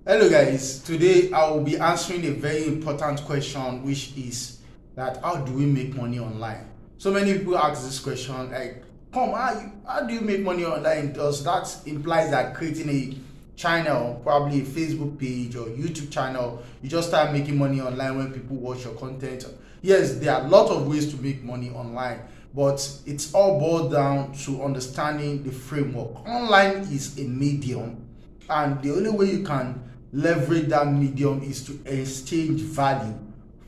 Hello guys, today I will be answering a very important question, which is that how do we make money online? So many people ask this question like, how do you make money online? Does that imply that creating a channel, probably a Facebook page or YouTube channel, you just start making money online when people watch your content? Yes, there are a lot of ways to make money online, but it's all boiled down to understanding the framework. Online is a medium, and the only way you can leverage that medium is to exchange value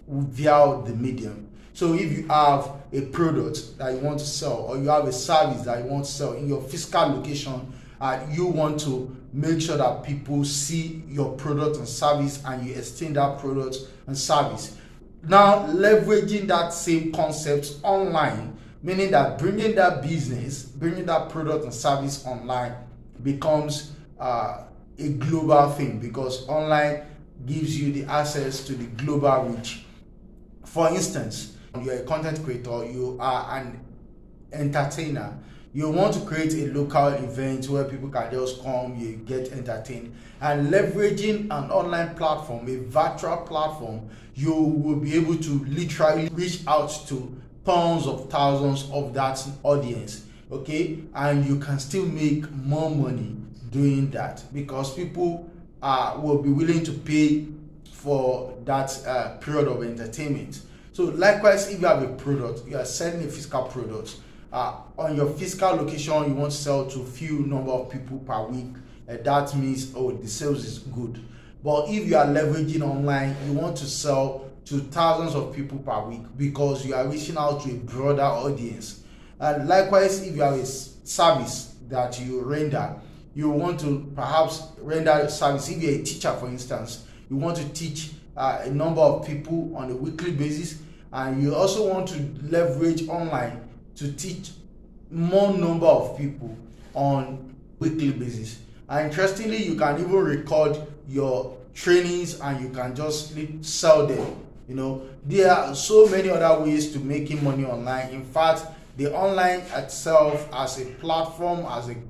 via the medium. So if you have a product that you want to sell, or you have a service that you want to sell in your physical location, you want to make sure that people see your product and service, and you exchange that product and service. Now leveraging that same concept online, meaning that bringing that business, bringing that product and service online becomes a global thing, because online gives you the access to the global reach. For instance, you're a content creator, you are an entertainer, you want to create a local event where people can just come, you get entertained, and leveraging an online platform, a virtual platform, you will be able to literally reach out to tons of thousands of that audience, okay? And you can still make more money doing that, because people will be willing to pay for that period of entertainment. So likewise, if you have a product, you are selling a physical product, on your physical location you want to sell to few number of people per week, that means, oh, the sales is good. But if you are leveraging online, you want to sell to thousands of people per week, because you are reaching out to a broader audience. And likewise, if you have a service that you render, you want to perhaps render a service. If you're a teacher, for instance, you want to teach a number of people on a weekly basis, and you also want to leverage online to teach more number of people on weekly basis. And interestingly, you can even record your trainings and you can just sell them. You know, there are so many other ways to making money online. In fact, the online itself as a platform, as an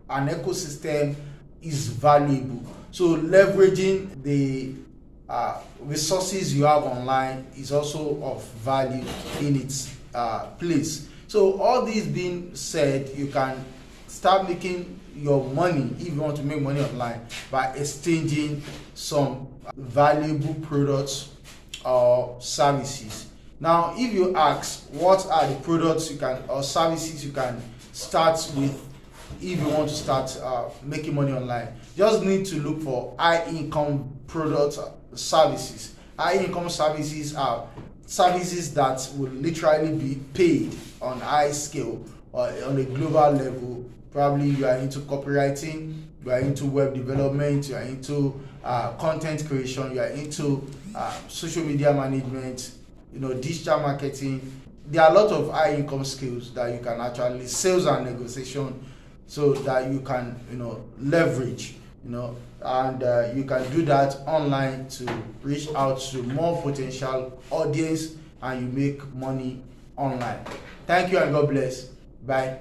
ecosystem, is valuable. So leveraging the resources you have online is also of value in its place. So all this being said, you can start making your money, if you want to make money online, by exchanging some valuable products or services. Now, if you ask what are the products you can or services you can start with if you want to start making money online, just need to look for high income products, services. High income services are services that will literally be paid on high scale or on a global level. Probably you are into copywriting, you are into web development, you are into content creation, you are into social media management, digital marketing. There are a lot of high income skills that you can actually, sales and negotiation, so that you can leverage, and you can do that online to reach out to more potential audience, and you make money online. Thank you and God bless. Bye.